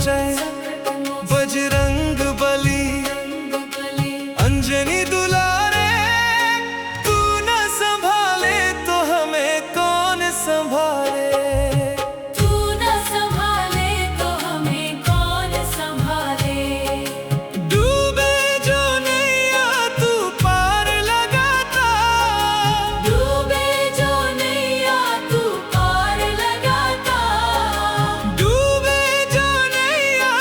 मोचन बजरंग बली अंजनी दुलारे, तू न संभाले तो हमें कौन संभाले। तू न संभाले तो हमें कौन संभाले। डूबे जो नैया तू पार लगाता, डूबे जो नैया तू पार लगाता। डूबे जो नैया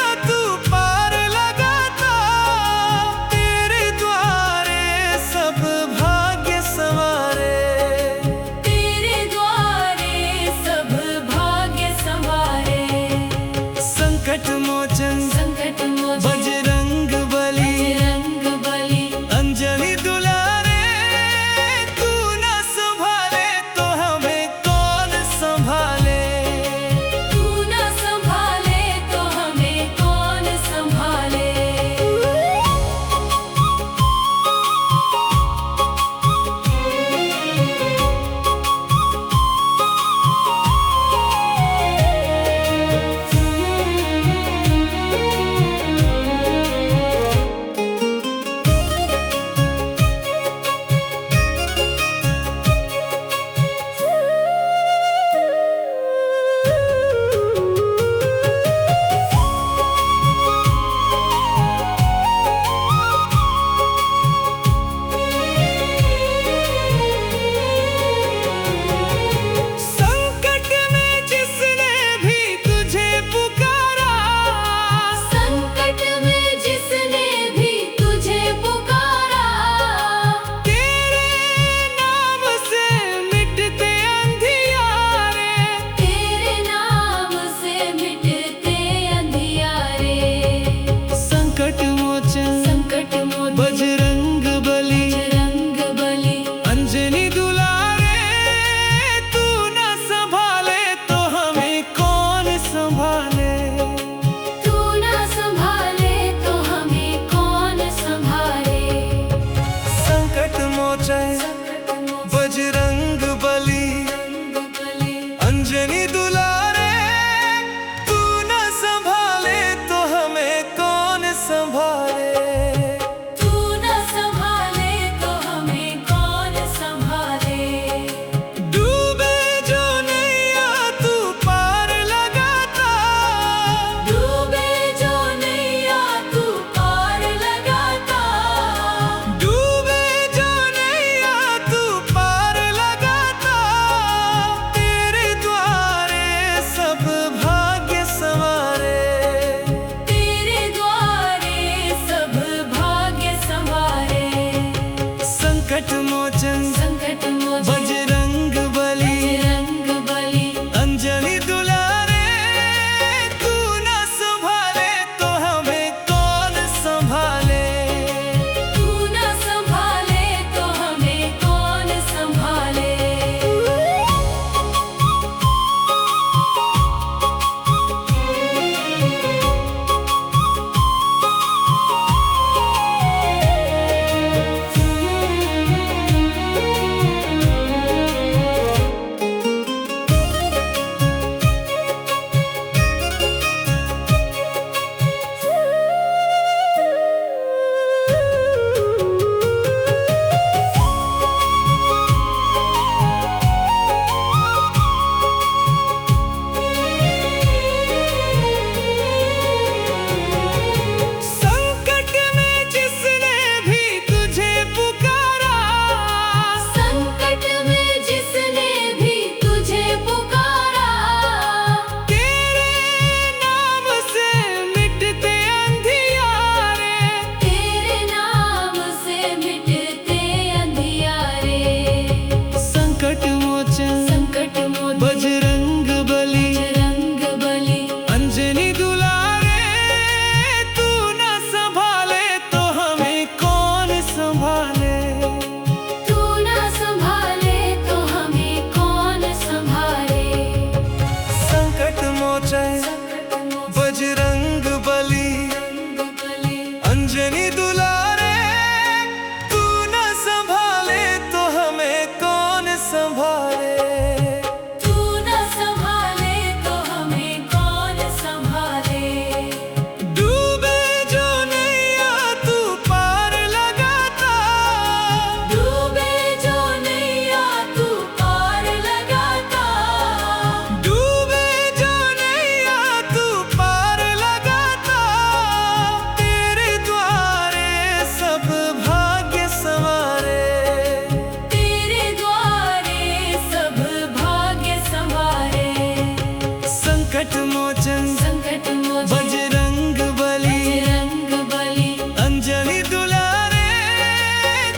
मोचन संकट मोचन बजरंग बली बजरंग बली। अंजलि दुलारे,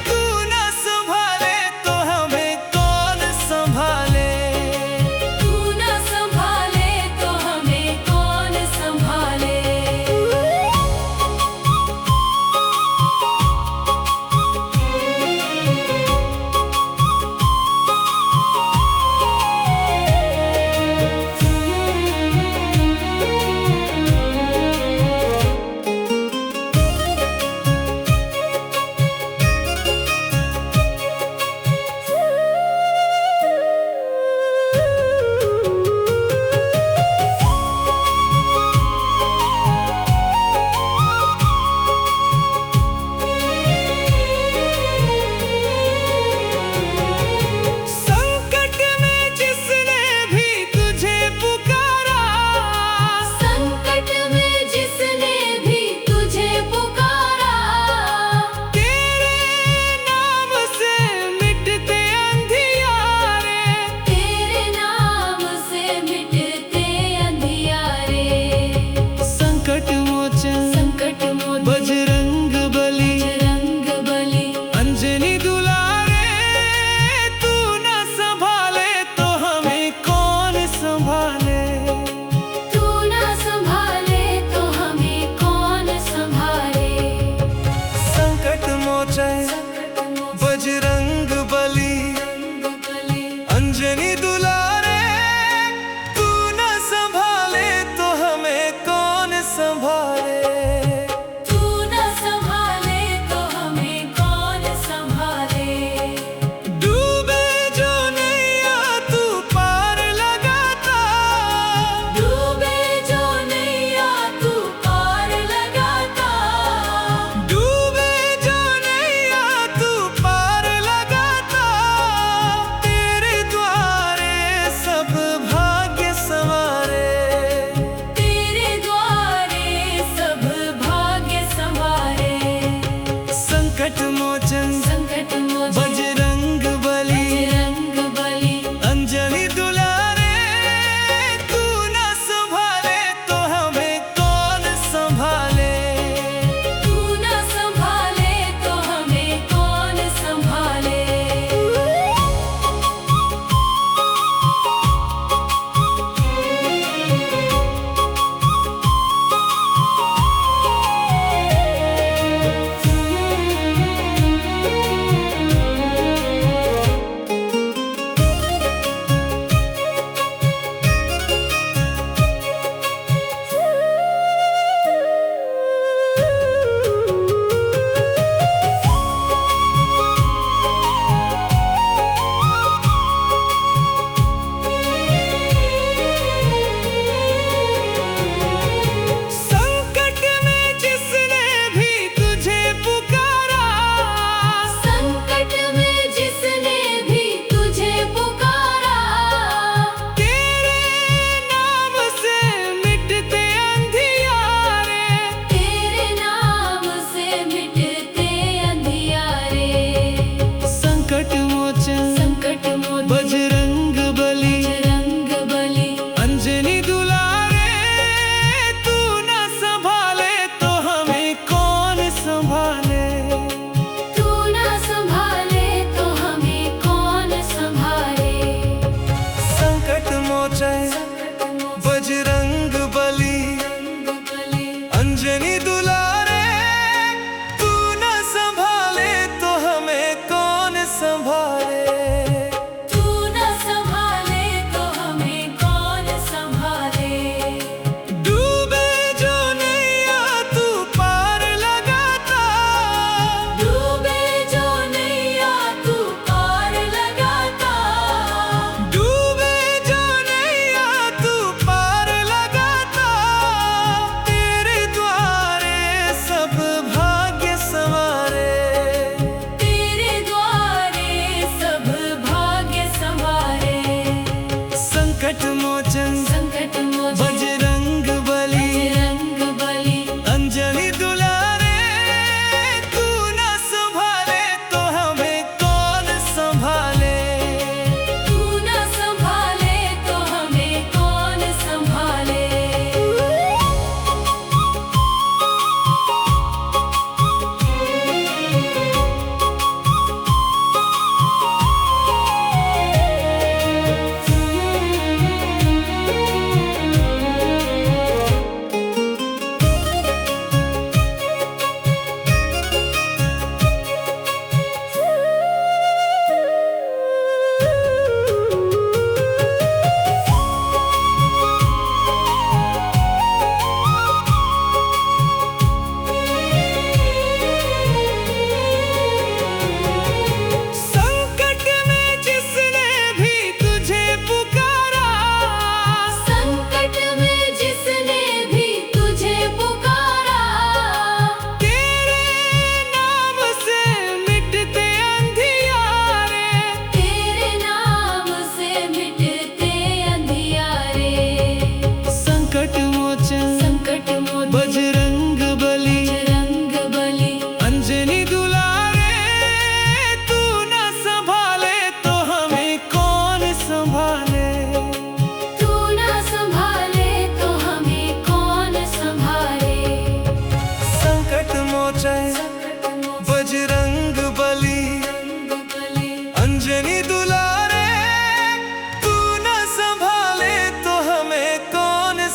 तू न संभाले तो हमें कौन संभाले। तू न संभाले तो हमें कौन संभाले।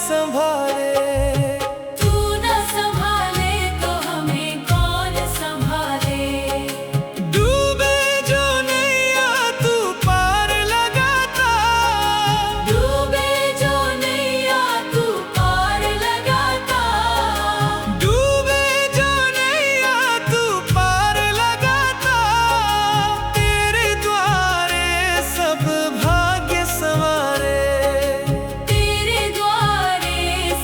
संभाले। तू न संभाले तो हमें कौन संभाले। डूबे जो नैया तू पार लगाता, डूबे जो नैया तू पार लगाता। डूबे जो नैया तू पार लगाता। तेरे द्वारे सब भाग्य संवारे। तेरे द्वारे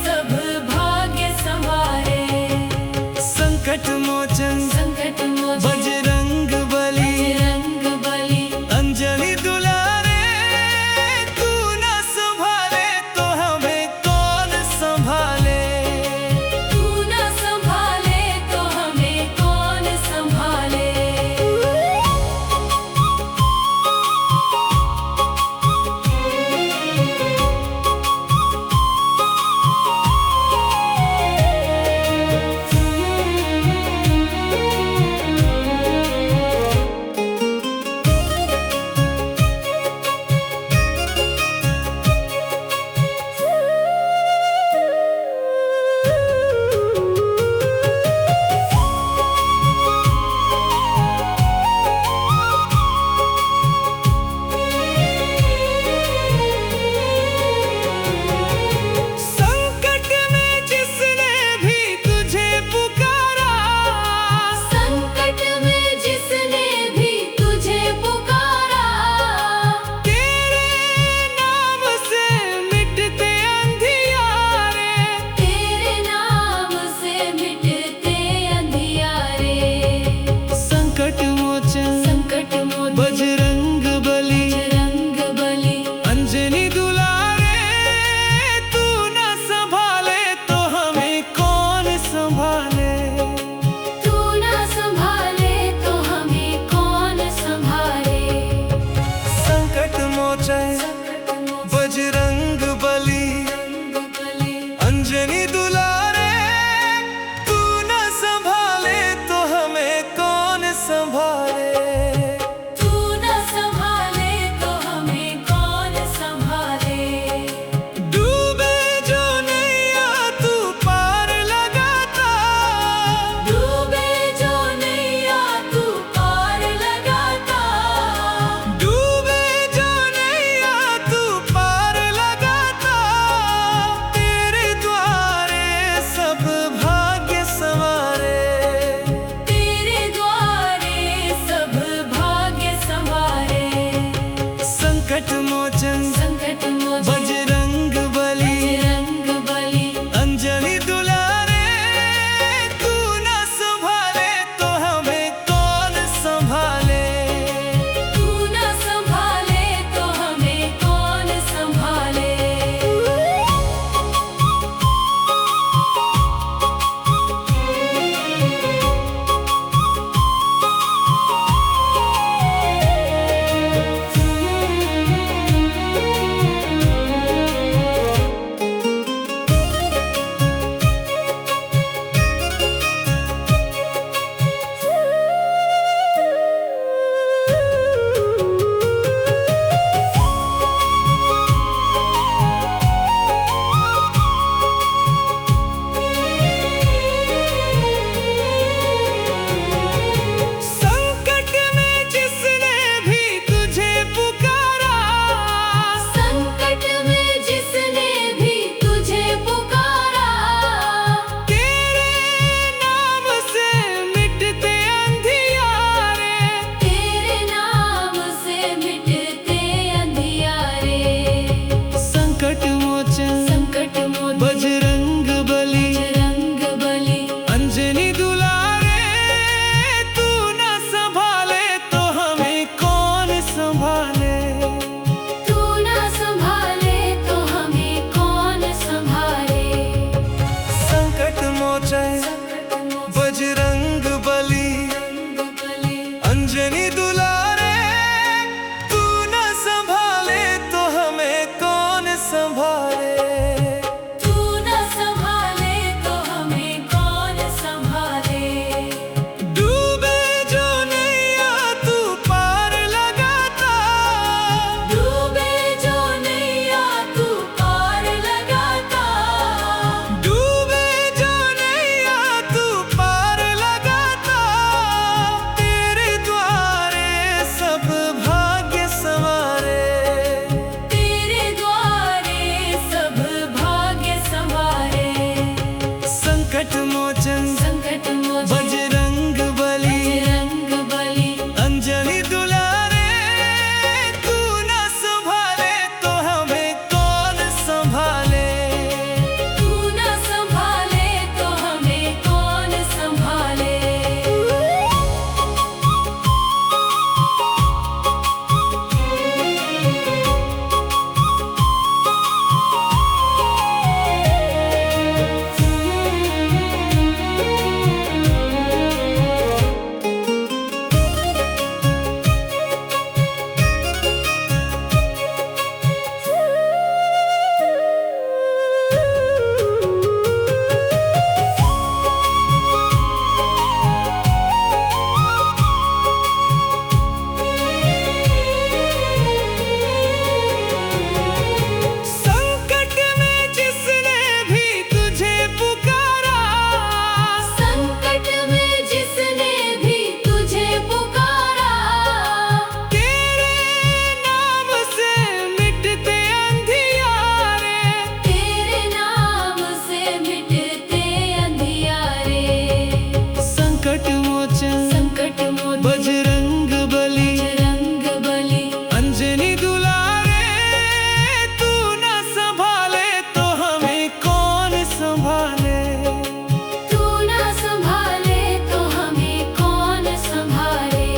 सब भाग्य संवारे। संकट मोचन संकट मोचन बजरंग बली, बजरंग बली। अंजलि दुलारे। तू न संभाले तो हमें कौन संभाले। तू न संभाले तो हमें कौन संभाले। संकट में जिसने भी तुझे पुकारा, संकट में जिसने भी तुझे पुकारा। तेरे नाम से मिटते अंधियारे। तेरे नाम से मिटते अंधियारे। संकट मोचन संकट मोचन बजरंग बली, बजरंग बली। अंजलि दुलारे। तू न संभाले तो हमें कौन संभाले। तू न संभाले तो हमें कौन संभाले। संकट मोचन संकट मोचन बजरंग बली, बजरंग बली। अंजलि दुलारे। तू न संभाले तो हमें कौन संभाले। तू न संभाले तो हमें कौन संभाले। डूबे जो नैया तू पार लगाता। डूबे जो नैया तू पार लगाता। डूबे जो नैया तू पार लगाता। तेरे द्वारे सब भाग्य संवारे। तेरे द्वारे सब भाग्य संवारे। संकट मोचन संकट मोचन बजरंग बली, बजरंग बली। अंजलि दुलारे। तू न संभाले तो हमें कौन संभाले। तू न संभाले तो हमें कौन संभाले। संकट मोचन संकट मोचन बजरंग बली बजरंग बली अंजनी दुलारे तू न संभाले तो हमें कौन संभाले। तू न संभाले तो हमें कौन संभाले। संकट में जिसने भी तुझे पुकारा संकट में जिसने भी तुझे पुकारा तेरे नाम से मिटते अंधियारे। तेरे नाम से मिटते अंधियारे। संकट मोचन संकट मोचन बजरंग बली बजरंग बली अंजनी दुलारे तू न संभाले तो हमें कौन संभाले। तू न संभाले तो हमें कौन संभाले।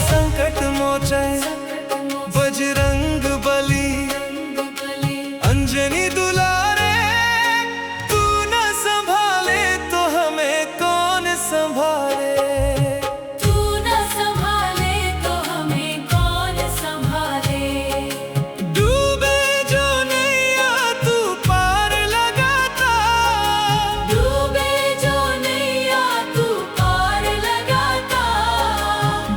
संकट मोचन बजरंग बली अंजनी दुलारे तू न संभाले तो हमें कौन संभाले। तू न संभाले तो हमें कौन संभाले। डूबे जो नैया तू पार लगाता डूबे जो नैया तू पार लगाता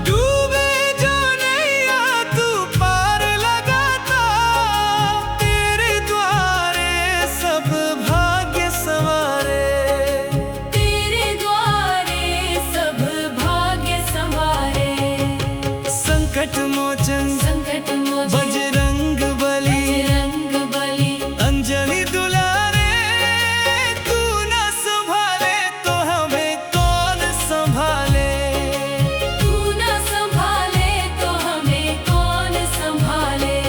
डूबे जो नैया तू पार लगाता तेरे द्वारे सब भाग्य संवारे। तेरे द्वारे सब भाग्य संवारे। संकट मोचन संकट मोचन बजरंग बली बजरंग बली अंजनी दुलारे तू न संभाले तो हमें कौन संभाले। तू न संभाले तो हमें कौन संभाले।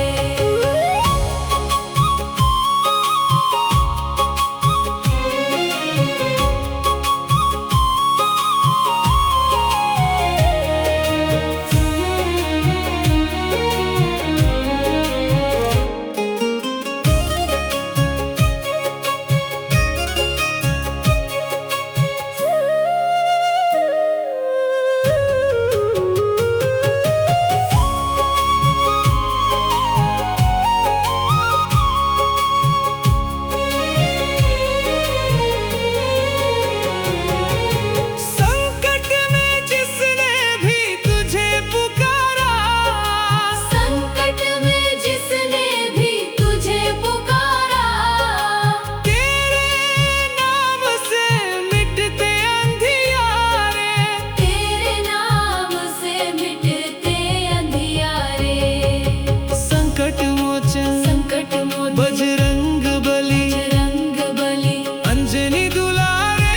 संकट में जिसने भी तुझे पुकारा संकट में जिसने भी तुझे पुकारा तेरे नाम से मिटते अंधियारे। तेरे नाम से मिटते अंधियारे। संकट मोचन संकट मोचन बजरंग बली बजरंग बली अंजनी दुलारे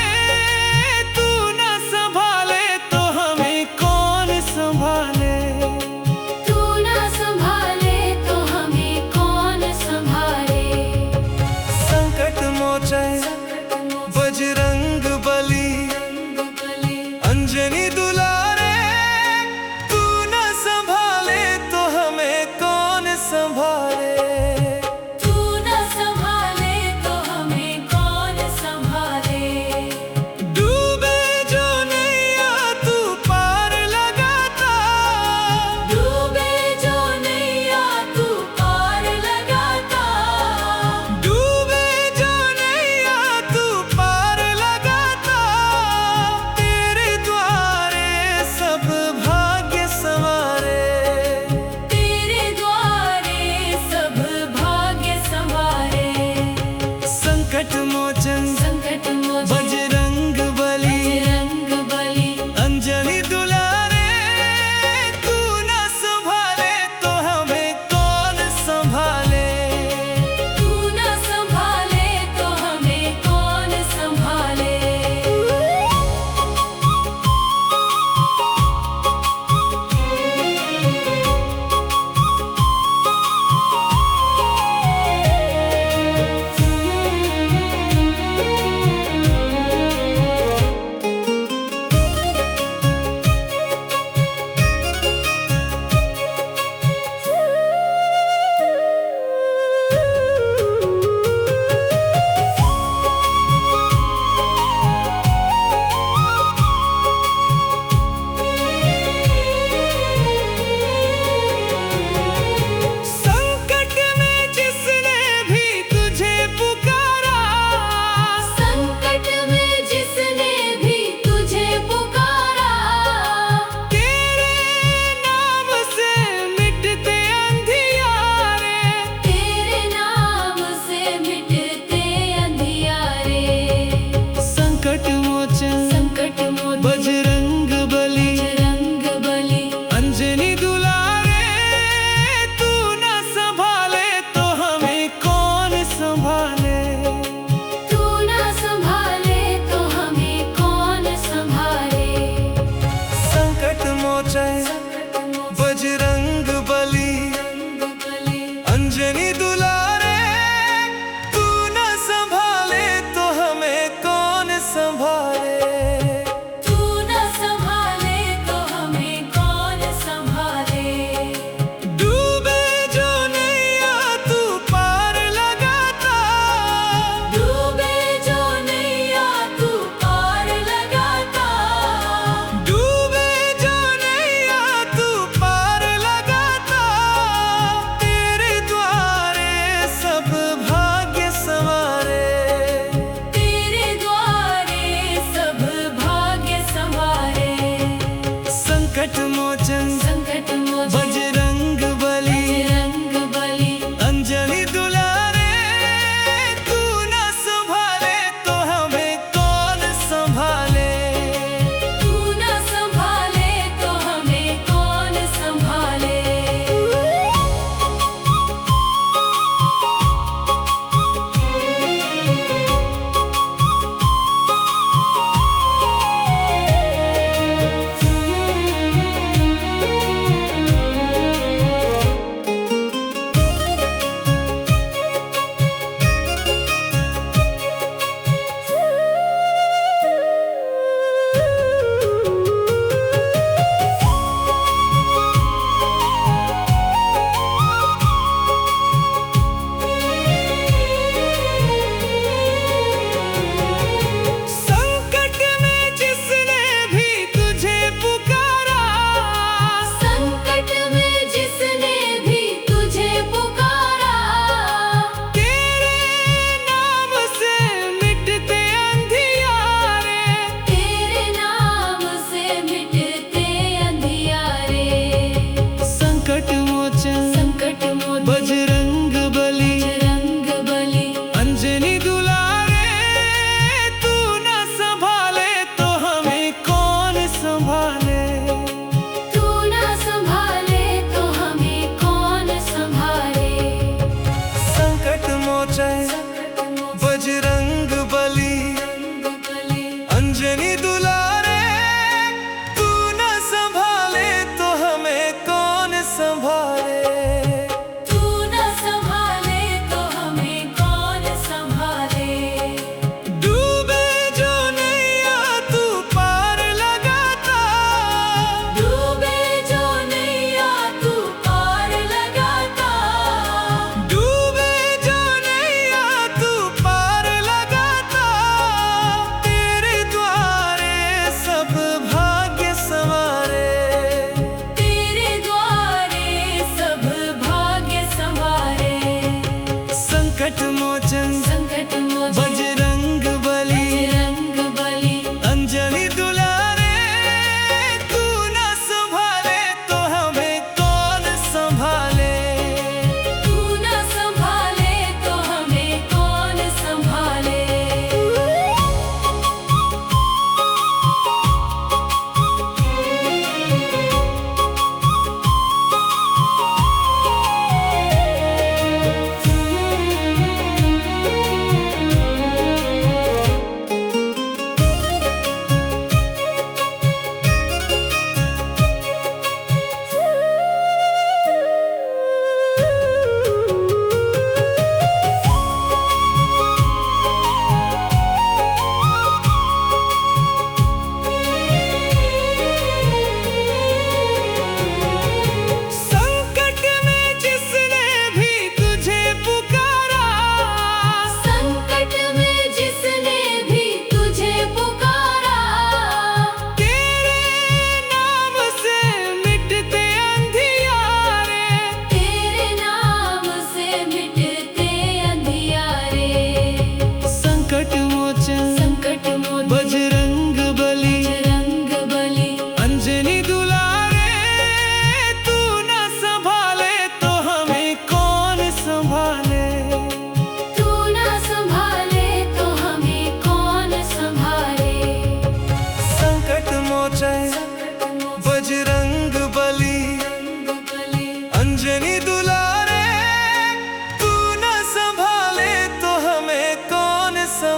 तू न संभाले तो हमें कौन संभाले। तू न संभाले तो हमें कौन संभाले। संकट मोचन बजरंग बली अंजनी दुलारे तू न संभाले तो हमें कौन संभाले। तू न संभाले तो हमें कौन संभाले। डूबे जो नैया तू पार लगाता डूबे जो नैया तू पार लगाता डूबे जो नैया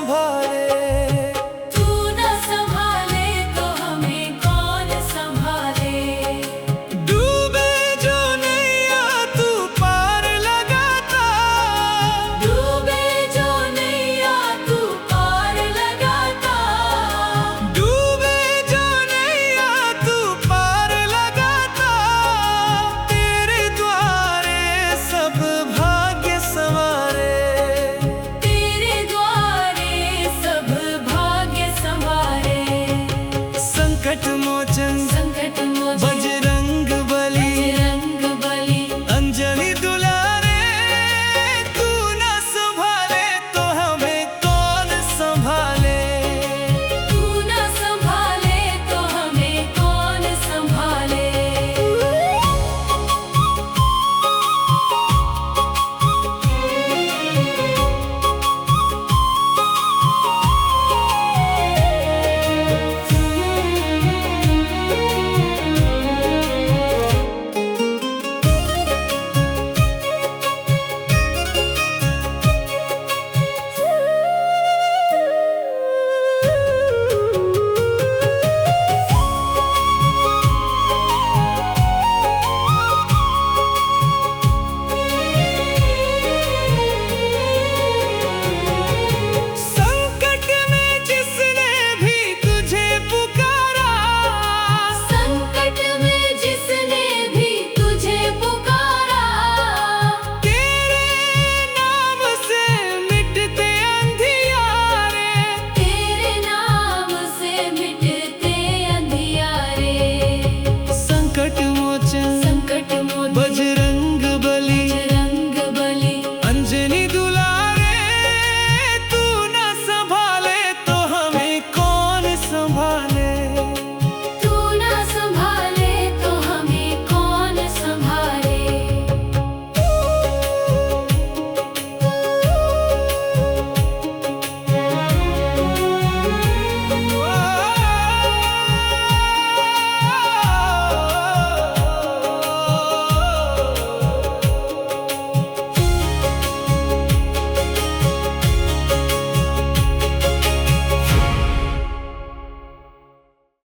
संभाले। तू न संभाले तो हमें कौन संभाले। डूबे जो नैया तू पार लगाता, डूबे जो नैया तू पार लगाता। डूबे जो नैया तू पार लगाता। तेरे द्वारे सब भाग्य संवारे। तेरे द्वारे सब भाग्य संवारे। संकट मोचन